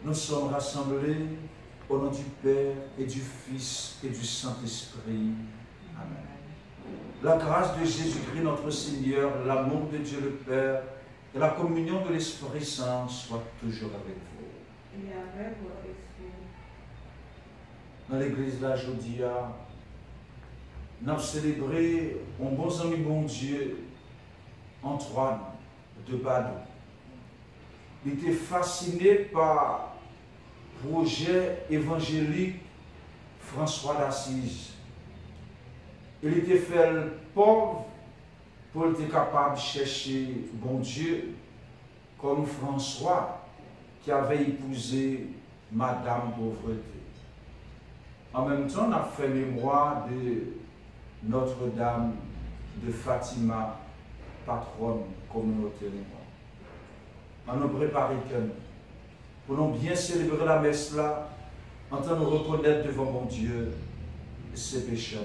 nous sommes rassemblés au nom du Père et du Fils et du Saint-Esprit. Amen. La grâce de Jésus-Christ notre Seigneur, l'amour de Dieu le Père et la communion de l'Esprit Saint soient toujours avec vous. Et avec votre esprit. Dans l'église là, aujourd'hui, nous avons célébré un bon ami, bon Dieu, Antoine de Badou. Il était fasciné par le projet évangélique François d'Assise. Il était fait pauvre pour être capable de chercher bon Dieu, comme François qui avait épousé Madame Pauvreté. En même temps, on a fait mémoire de Notre-Dame de Fatima, patronne communautaire. On nous prépare pour nous bien célébrer la messe là, en train de nous reconnaître devant mon Dieu ses péchés.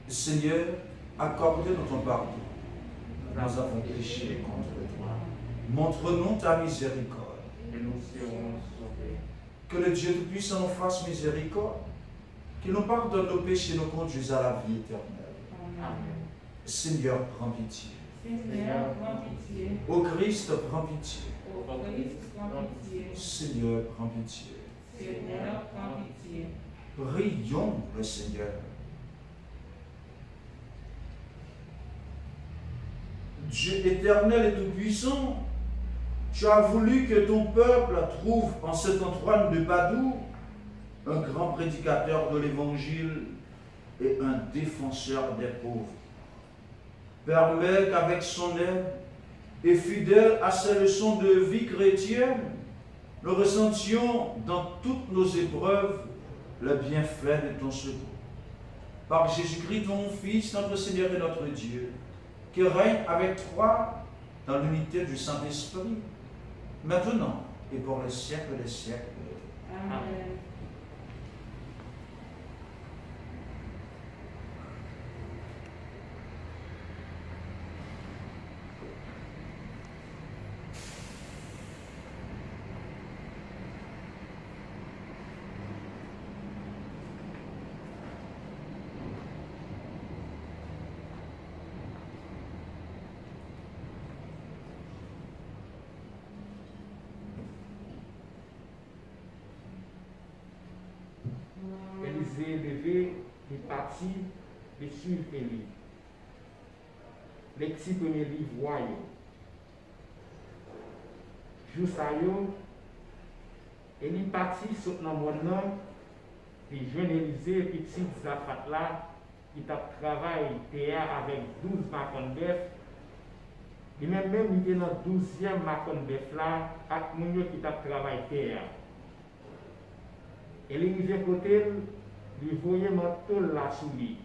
Seigneur, accorde-nous ton pardon. Nous avons péché contre toi. Montre-nous ta miséricorde. Et nous serons sauvés. Que le Dieu Tout-Puissant nous fasse miséricorde, qu'il nous pardonne nos péchés et nous conduise à la vie éternelle. Amen. Seigneur, prends pitié. Seigneur, prends pitié. Ô Christ, prends pitié. Ô Christ, prends pitié. Seigneur, prends pitié. Seigneur, prends pitié. Prions le Seigneur. Dieu éternel et tout-puissant, tu as voulu que ton peuple trouve en cet Antoine de Badou un grand prédicateur de l'Évangile et un défenseur des pauvres. Permets qu'avec son aide et fidèle à ses leçons de vie chrétienne, nous ressentions dans toutes nos épreuves le bienfait de ton secours. Par Jésus-Christ, ton Fils, notre Seigneur et notre Dieu, qui règne avec toi dans l'unité du Saint-Esprit, maintenant et pour les siècles des siècles. Amen. Élisée levé, il partit, il suivre Élie. Les petits premiers livres royaux. Jour ça yo, Élie partit sur le monde là, puis jeune Élisée, petit Zafat là, qui t'a travaillé théâtre avec 12 macon bœuf. Et même il était dans 12e macon bœuf là, avec moun yo qui t'a travaillé théâtre. Et il arrive côté, il voyait manteau là sous lui.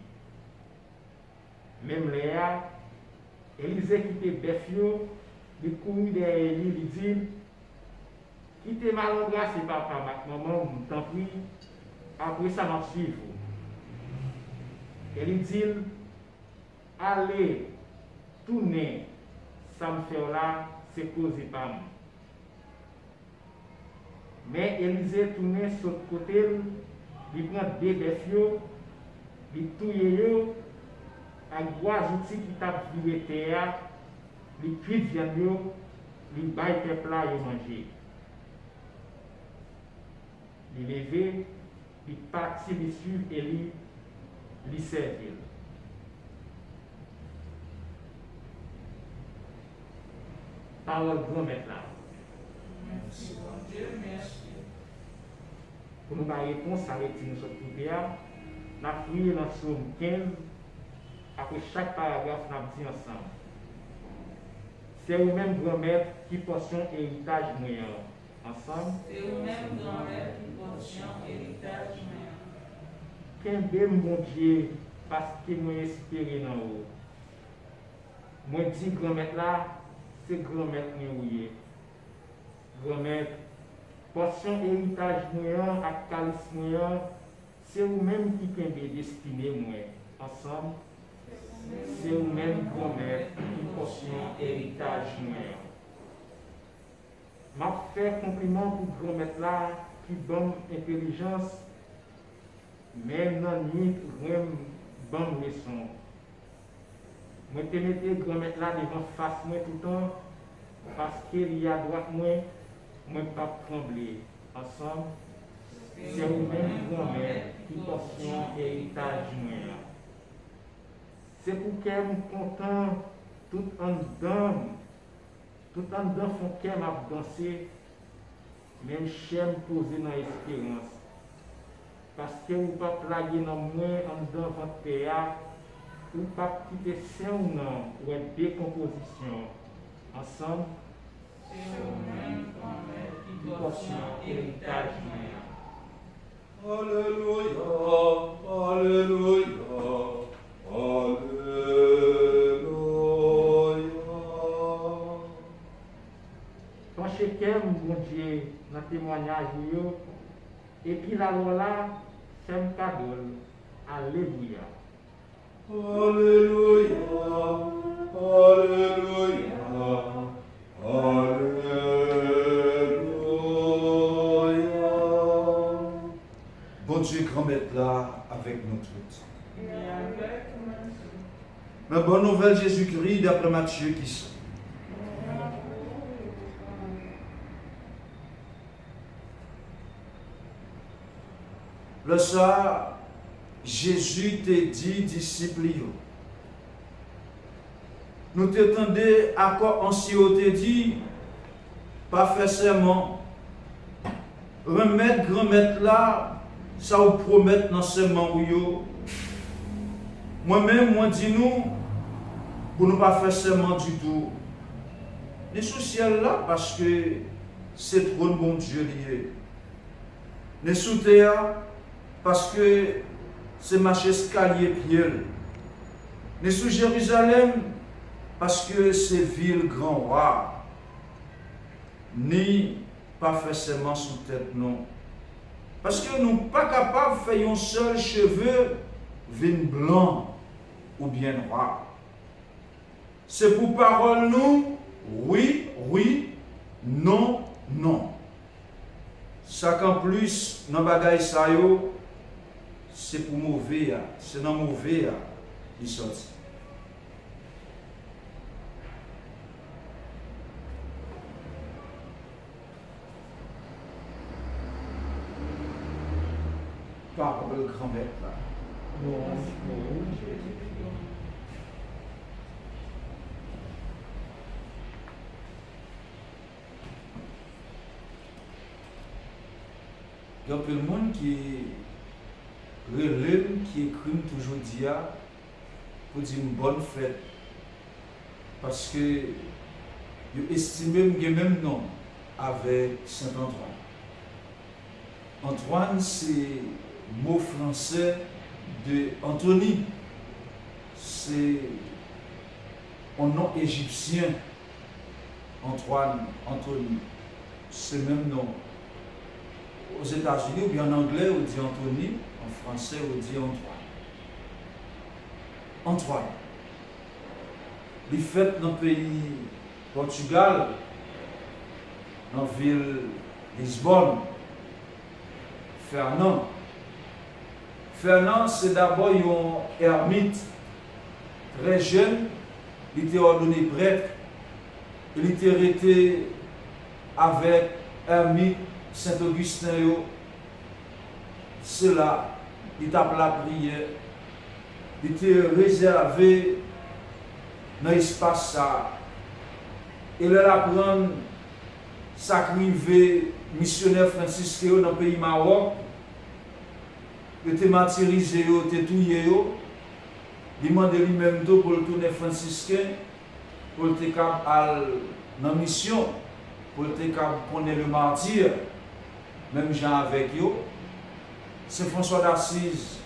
Même Léa, Élisée quittait Befio, il courut derrière lui, il dit, quittez ma grâce, papa, maman, t'en prie, après ça m'a suivi. Et il dit, allez, tournez, ça me fait là, c'est causé par moi. Mais Élisée tournait sur le côté, il prend deux bœufs, il touille avec trois outils qui tapent sur le terre, il cuit viande, il baille le plat et manger. Il levé, il partit, il suit et il servit. Parole grand-mère là. Merci, bon Dieu, merci. Pour nous avoir réponse à retirer notre prière, nous avons prié dans le psaume 15, après chaque paragraphe, nous avons dit ensemble. C'est vous-même, grand-mère, qui portion héritage moyen. Ensemble. C'est vous-même, grand-mère, qui portion héritage moyen. Qu'un bel mon Dieu, parce que nous espérons dans vous. Moi, je dis grand-mère là, c'est grand-mère qui est grand-mère. Portion héritage moyen, à calice moyen, c'est vous-même qui avez destiné moi. Ensemble, c'est vous-même grand-mère qui portion héritage moi. M'a fait compliment pour grand-maître là qui donne intelligence, même non ni même bonne leçon. Moi te mette grand-maître là devant face moi tout le temps parce qu'il y a droite moi pas trembler. Ensemble, c'est vous-même grand-mère qui portion héritage moi. C'est pour qu'elle me content tout en dedans font qu'elle m'a dansé, même j'aime poser dans l'espérance. Parce que vous pas plaguer dans moi en dedans votre théâtre, ou pas quitter ça ou non, ou une décomposition. Ensemble, c'est vous-même grand-mère qui portion héritage moi. Alléluia, Alléluia, Alléluia. Pensez qu'elle, mon Dieu, dans le témoignage, et puis la loi là, c'est un cadeau. Alléluia. Alléluia, Alléluia, Alléluia. Bon Dieu, grand-maître là avec nous toutes. Et avec nous. La bonne nouvelle Jésus-Christ d'après Matthieu qui sont. Le soir, Jésus t'a dit, disciples, nous t'attendons à quoi on s'y te dit, pas faire serment, remettre grand-maître là, ça vous promet dans ce serment ou yo. Moi-même, moi dis nous, pour ne pas faire serment du tout. Les sous ciel là, parce que c'est trop bon Dieu lié. Les sous terre, parce que c'est marcher escalier pied. Les sous Jérusalem, parce que c'est ville grand roi. Ni pas forcément sous tête, non. Parce que nous pas capables de faire un seul cheveu vin blanc ou bien noir. C'est pour parole nous, oui, oui, non, non. Ça qu'en plus, dans bagaille ça yo, c'est pour mauvais, c'est dans mauvais, il sortit. Parole grand-mère là. Il y a peu de monde qui relève, qui écrit toujours dia pour dire une bonne fête. Parce que ils estiment que même nom avec Saint-Antoine. Antoine, c'est mot français de Anthony. C'est un nom égyptien. Antoine, Anthony. C'est le même nom. Aux États-Unis, ou bien en anglais, on dit Anthony. En français, on dit Antoine. Antoine. Il fait dans le pays Portugal, dans la ville Lisbonne. Fernand. Fernand, c'est d'abord un ermite très jeune. Il était ordonné prêtre. Il était resté avec ermite Saint-Augustin. C'est là, il tape la prière. Il était réservé dans l'espace ça. Et là, apprendre sacrifier missionnaire franciscain dans le pays Maroc. Il était martyrisé, il était tué. Il demandait lui-même pour le tourner franciscain, pour le aller dans la mission, pour le connaître le martyr, même gens avec eux. C'est François d'Assise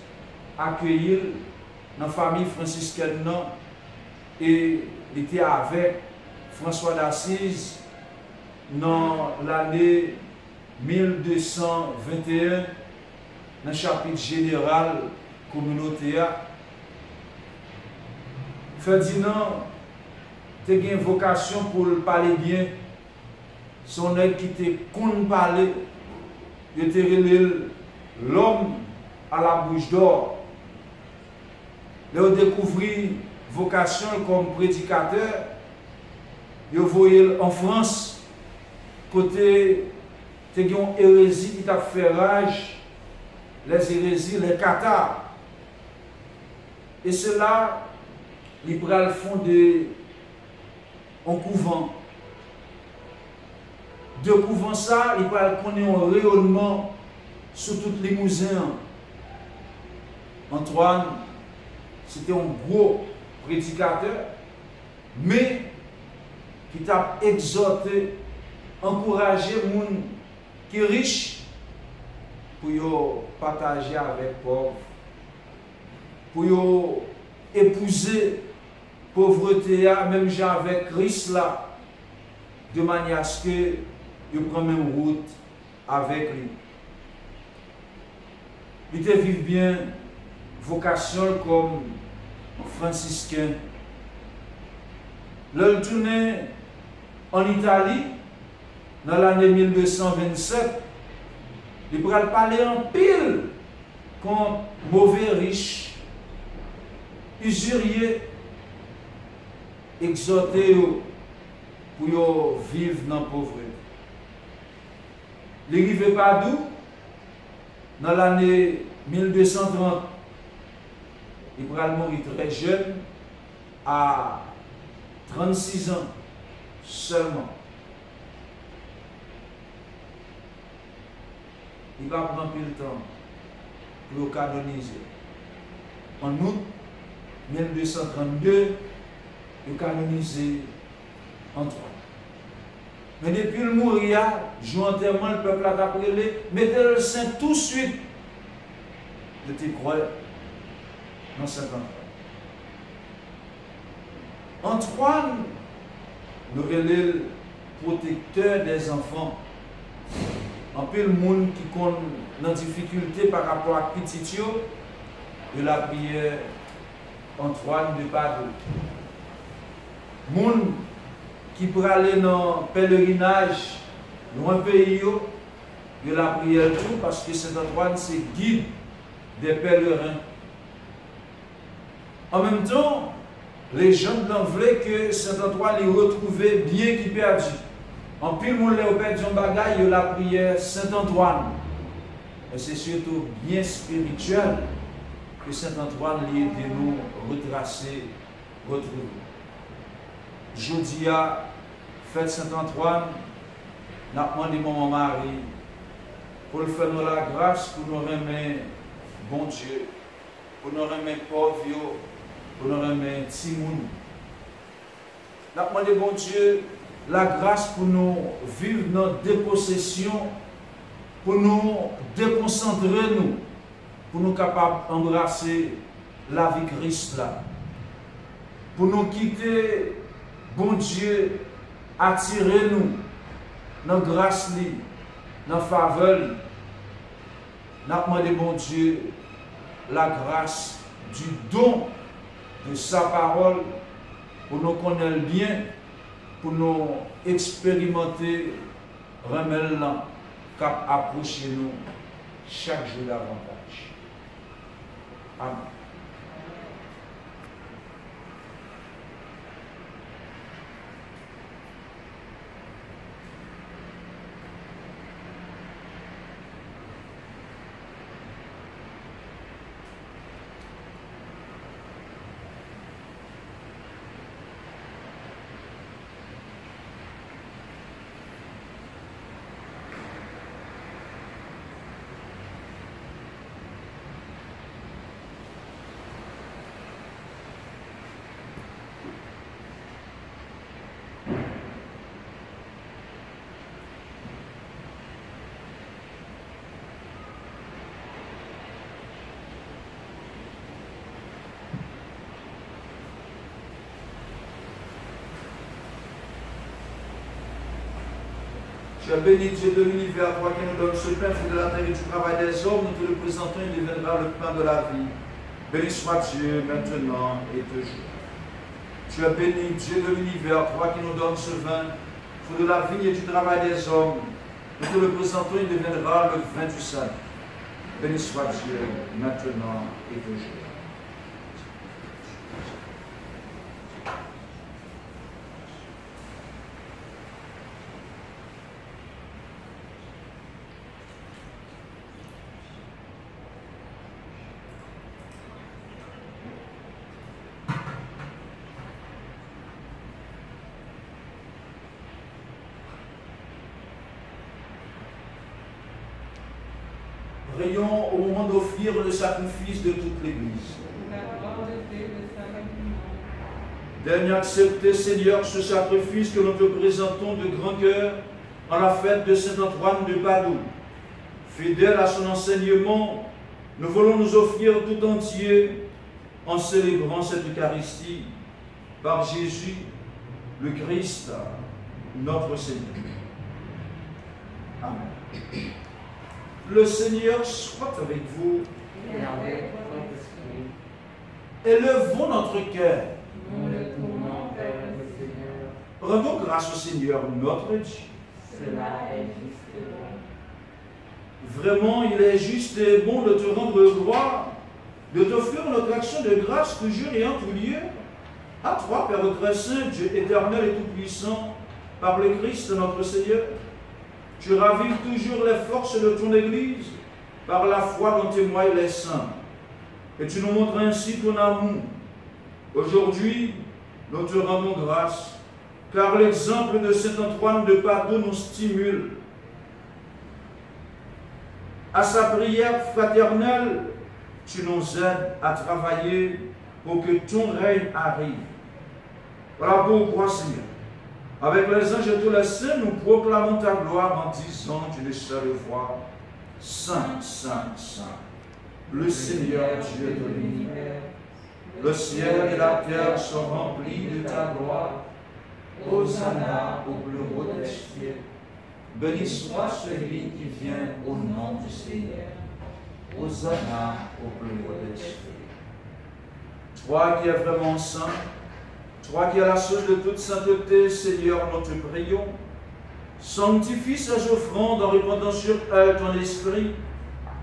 accueilli dans la famille franciscaine et il était avec François d'Assise dans l'année 1221 dans le chapitre général communautaire. Ferdinand tu as une vocation pour parler bien. Son aide qui te compte parler, il te relève l'homme à la bouche d'or. Il a découvert vocation comme prédicateur. Il voyait en France, côté tu as une hérésie qui t'a fait rage, les hérésies, les cathares. Et cela, il va fonder un couvent. De couvent ça, il va connaître un rayonnement sur toutes les musées. Antoine, c'était un gros prédicateur, mais qui t'a exhorté, encouragé les gens qui sont riches pour partager avec les pauvres, pour épouser la pauvreté, même avec Christ là, de manière à ce que il prend même route avec lui. Il te vit bien vocation comme franciscain. Le tourné en Italie, dans l'année 1227, il pourra parler en pile contre mauvais riches, usuriers, exhorter pour vivre dans la pauvreté. Il est arrivé par d'où? Dans l'année 1230, il pourra mourir très jeune, à 36 ans seulement. Il va prendre plus de temps pour le canoniser. En août 1232, il canonisé Antoine. Mais depuis le mourir, jointement le peuple a appelé, mettez le saint tout de suite. De te croire dans cet endroit. Antoine, le protecteur des enfants. Un peu le monde qui connaît dans difficulté par rapport à Petitio, de la prière Antoine de Padoue. Monde qui peut aller dans le pèlerinage loin pays, de la prière tout, parce que Saint Antoine c'est guide des pèlerins. En même temps, les gens voulaient que Saint Antoine les retrouvait bien qui perdu. En pile, mon léopard John Bagay, il y a la prière Saint-Antoine. Et c'est surtout bien spirituel que Saint-Antoine lui de nous retracer, retrouver. Jeudi à fête Saint-Antoine, nous avons demandé mon mari pour le faire nous la grâce, pour nous remettre bon Dieu, pour nous remettre pauvres, pour nous remettre Timoun. Nous avons demandé bon Dieu la grâce pour nous vivre notre dépossession, pour nous déconcentrer, pour nous capables d'embrasser la vie Christ là, pour nous quitter, bon Dieu, attirer nous dans la grâce, dans la faveur. Nous avons demandé, bon Dieu, la grâce du don de sa parole, pour nous connaître bien, pour nous expérimenter, remettre là, cap approcher nous chaque jour davantage. Amen. Tu as béni Dieu de l'univers, toi qui nous donnes ce pain, fait de la terre et du travail des hommes, nous te le présentons, il deviendra le pain de la vie. Béni soit Dieu, maintenant et toujours. Tu es béni, Dieu de l'univers, toi qui nous donnes ce vin, fruit de la vigne et du travail des hommes. Nous te le présentons, il deviendra le vin du salut. Béni soit Dieu, maintenant et toujours. Prions au moment d'offrir le sacrifice de toute l'Église. Daigne accepter, Seigneur, ce sacrifice que nous te présentons de grand cœur en la fête de Saint Antoine de Padoue. Fidèle à son enseignement, nous voulons nous offrir tout entier en célébrant cette Eucharistie par Jésus, le Christ, notre Seigneur. Amen. Le Seigneur soit avec vous. Et avec votre esprit. Élevons notre cœur. Nous le tournons vers le Seigneur. Rendons grâce au Seigneur notre Dieu. Cela est juste et bon. Vraiment, il est juste et bon de te rendre gloire, de t'offrir notre action de grâce toujours et en tout lieu. À toi, Père très saint, Dieu éternel et tout-puissant, par le Christ notre Seigneur. Tu ravives toujours les forces de ton Église par la foi dont témoignent les saints. Et tu nous montres ainsi ton amour. Aujourd'hui, nous te rendons grâce, car l'exemple de Saint Antoine de Padoue nous stimule. À sa prière fraternelle, tu nous aides à travailler pour que ton règne arrive. Voilà pourquoi, Seigneur, avec les anges et tous les saints, nous proclamons ta gloire en disant d'une seule voix, Saint, Saint, Saint, le Seigneur Dieu de l'univers. Le ciel et la terre sont remplis de ta gloire. Hosanna au plus haut des cieux. Béni soit celui qui vient au nom du Seigneur. Hosanna au plus haut des cieux. Toi qui es vraiment saint, toi qui es la source de toute sainteté, Seigneur, nous te prions. Sanctifie ces offrandes en répandant sur elles ton esprit,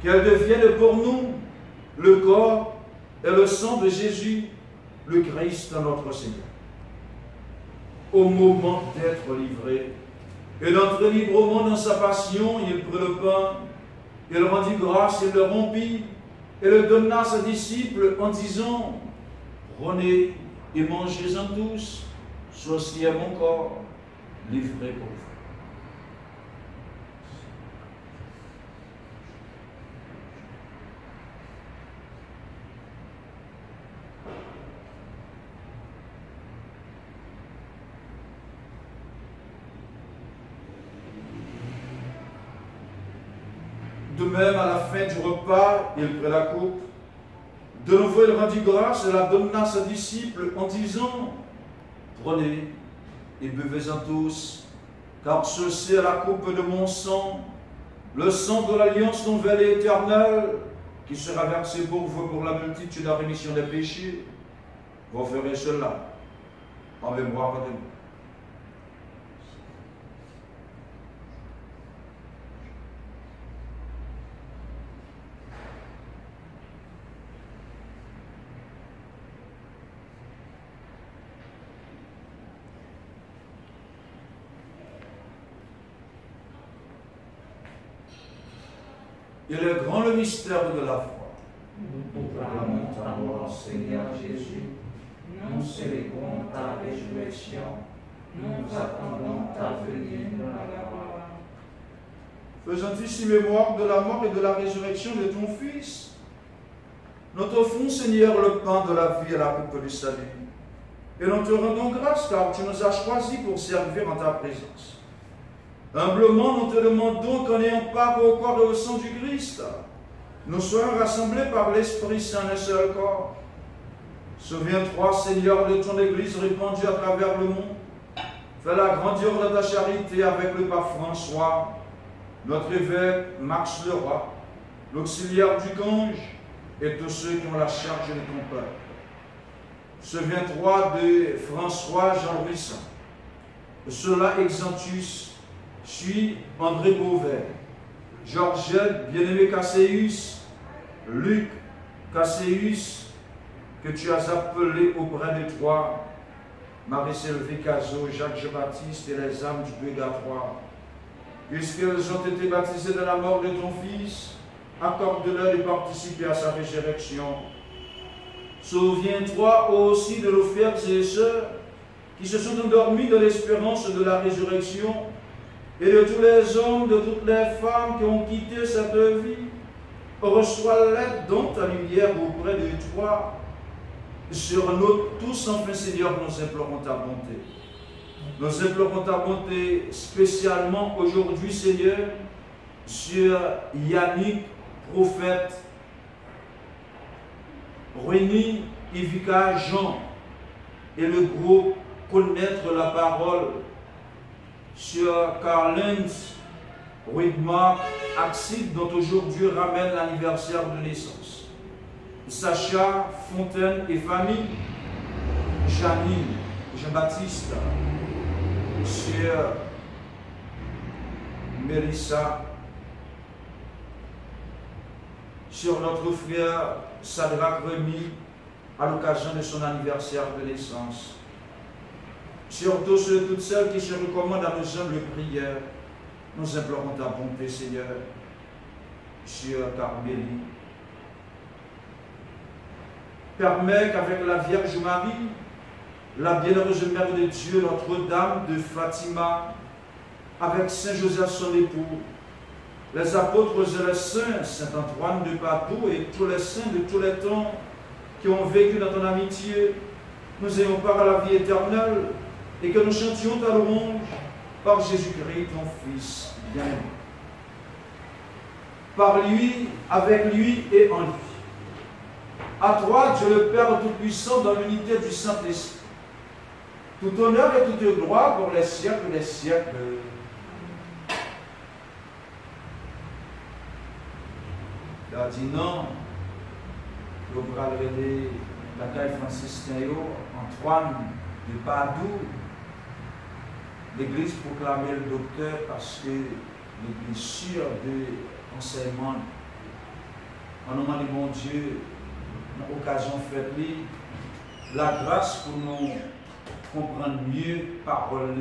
qu'elles deviennent pour nous le corps et le sang de Jésus, le Christ, notre Seigneur. Au moment d'être livré et d'entrer librement dans sa passion, il prit le pain, il rendit grâce, il le rompit et le donna à ses disciples en disant, prenez et mangez-en tous, ceci est mon corps, livré pour vous. De même, à la fin du repas, il prit la coupe. De nouveau, il rendit grâce et la donna à ses disciples en disant, prenez et buvez-en tous, car ceci est la coupe de mon sang, le sang de l'alliance nouvelle et éternelle, qui sera versé pour vous pour la multitude de la rémission des péchés. Vous ferez cela en mémoire de moi. Il est grand le mystère de la foi. Nous proclamons ta mort, Seigneur Jésus. Nous célébrons ta résurrection. Nous attendons ta venue dans la gloire. Faisant ici mémoire de la mort et de la résurrection de ton Fils, nous t'offrons, Seigneur, le pain de la vie et la coupe du salut. Et nous te rendons grâce car tu nous as choisis pour servir en ta présence. Humblement, nous te demandons qu'en ayant part au corps et au sang du Christ, nous soyons rassemblés par l'Esprit Saint d'un seul corps. Souviens-toi, Seigneur, de ton Église répandue à travers le monde. Fais la grandeur de ta charité avec le pape François, notre évêque Max Leroy, l'auxiliaire du Gange et tous ceux qui ont la charge de ton peuple. Ce 23 de François Jean-Louis. Cela Exantus, suis André Beauvais, Georgette, bien-aimé Casséus, Luc Casséus, que tu as appelé auprès de toi, Marie-Sylvie Cazot, Jacques Jean-Baptiste et les âmes du purgatoire, puisqu'elles ont été baptisées de la mort de ton Fils, accorde-leur de participer à sa résurrection. Souviens-toi aussi de nos frères et sœurs qui se sont endormis dans l'espérance de la résurrection, et de tous les hommes, de toutes les femmes qui ont quitté cette vie. Reçois l'aide dans ta lumière auprès de toi. Sur nous tous, enfin Seigneur, nous implorons ta bonté. Nous implorons ta bonté spécialement aujourd'hui, Seigneur, sur Yannick, prophète, Rémi, Ivika, Jean, et le groupe Connaître la parole, sur Carlens, Widmark, Axid, dont aujourd'hui ramène l'anniversaire de naissance. Sacha, Fontaine et famille, Janine, Jean-Baptiste, sur Mélissa, sur notre frère Sadrak Remy, à l'occasion de son anniversaire de naissance. Sur tous ceux et toutes celles qui se recommandent à nos humbles prières, nous implorons ta bonté, Seigneur, sur Carmélie. Permets qu'avec la Vierge Marie, la bienheureuse Mère de Dieu, Notre-Dame de Fatima, avec Saint Joseph son époux, les apôtres et les saints, Saint Antoine de Padoue et tous les saints de tous les temps qui ont vécu dans ton amitié, nous ayons part à la vie éternelle et que nous chantions ta louange par Jésus-Christ, ton Fils bien-aimé. Par lui, avec lui et en lui. À toi, Dieu le Père Tout-Puissant, dans l'unité du Saint-Esprit, tout honneur et toute gloire pour les siècles des siècles. Il a dit non, le bras de la caille franciscain, Antoine de Padoue, l'Église proclamait le docteur parce que l'Église sûre de l'enseignement, en nom de mon Dieu, une occasion faite, la grâce pour nous comprendre mieux parole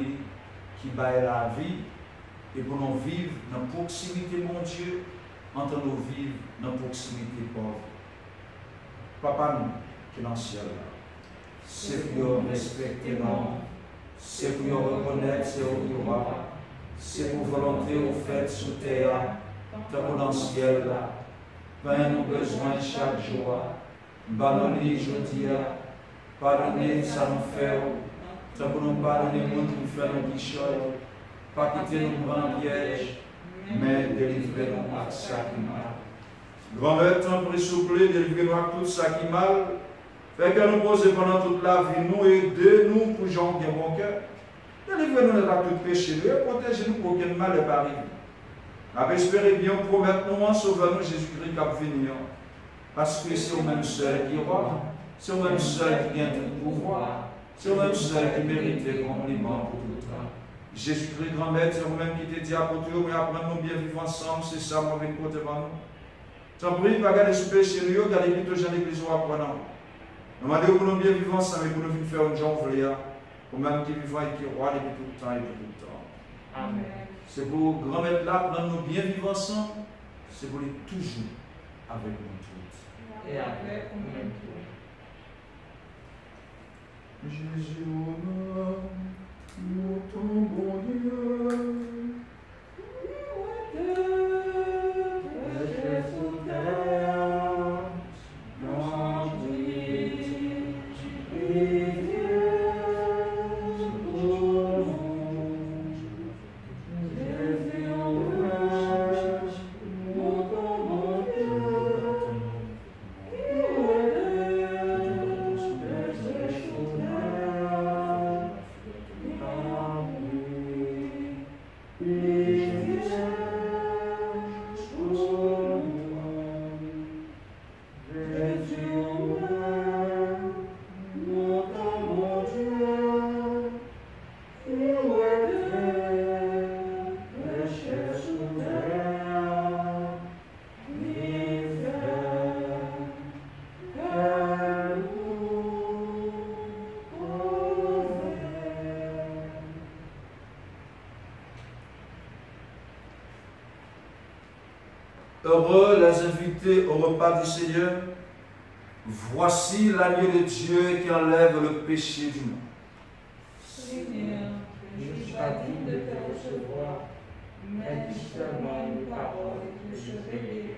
qui baille la vie et pour nous vivre dans la proximité, mon Dieu, entre nous vivre dans la proximité pauvre. Papa, nous, qui est dans le ciel, c'est pour respecter nous, c'est pour reconnaître ce qu'on doit, c'est pour volonté au fait sous terre, tant dans le ciel, ben nous besoin chaque jour, banoni jeudi, pardonnez ça nous fait, tant pour nous pardonner nous qui fait nos bichots, pas quitter nous prendre piège, mais délivrez-nous à ça qui mal. Grand-mère, tant pour souffler, délivrez-nous à tout ça qui mal. Fait que nous posons pendant toute la vie, nous aidez-nous pour gens qui ont bon cœur. Délivrez-nous de tout péché, et protégez-nous pour aucun mal ne arrive. Avec espéré bien, promettons-nous, sauvez-nous Jésus-Christ qui va venir. Parce que c'est au même seul qui roi, c'est au même seul qui gagne tout pouvoir, c'est au même seul qui mérite les compliments pour tout le temps. Jésus-Christ, grand-mère, c'est vous-même qui te dit à côté, mais apprendre-nous bien vivre ensemble, c'est ça, moi, avec côté devant nous. T'en prie, pas garder ce péché, nous, regardez plutôt Jean l'Église ou apprenant. Nous demandons pour nous bien vivre ensemble et pour nous faire une jambe voulée, pour même qui vivent et qui roi depuis tout le temps et depuis tout le temps. Amen. C'est pour grand-mère là, pour nous bien vivre ensemble, c'est pour les toujours avec nous tous. Et avec nous tous. Jésus, nous tombons Dieu. Heureux les invités au repas du Seigneur. Voici l'agneau de Dieu qui enlève le péché du monde. Seigneur, je ne suis pas digne de te recevoir, mais dis seulement une parole que je vais guérir.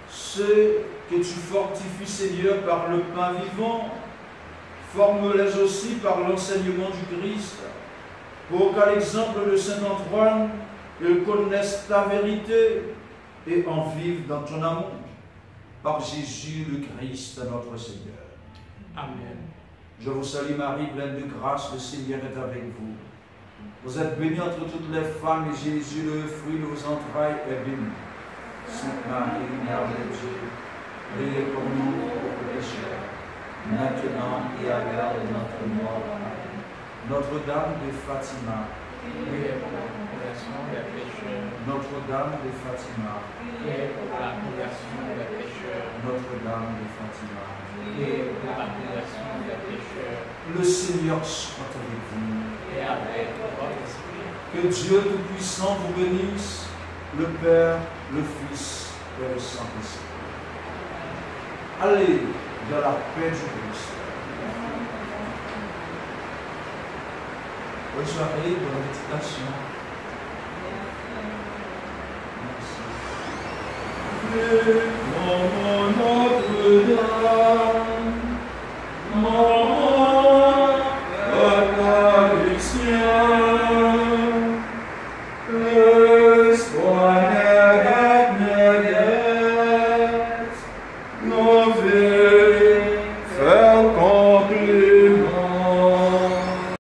Ceux que tu fortifies, Seigneur, par le pain vivant, forme-les aussi par l'enseignement du Christ, pour qu'à l'exemple de saint Antoine, ils connaissent ta vérité et en vivent dans ton amour. Par Jésus le Christ, notre Seigneur. Amen. Je vous salue Marie, pleine de grâce, le Seigneur est avec vous. Vous êtes bénie entre toutes les femmes et Jésus, le fruit de vos entrailles, est béni. Sainte Marie, Mère de Dieu, priez pour nous pauvres pécheurs, maintenant et à l'heure de notre mort. Amen. Notre-Dame de Fatima, Priez pour la conversion des pécheurs. Notre-Dame de Fatima, Priez pour la conversion des pécheurs. Notre-Dame de Fatima. Priez pour la conversion des pécheurs. Le Seigneur soit avec vous. Et avec votre esprit. Que Dieu Tout-Puissant vous bénisse, le Père, le Fils et le Saint-Esprit. Allez dans la paix du Christ. Bonne soirée, bonne méditation. Merci. Faire accomplir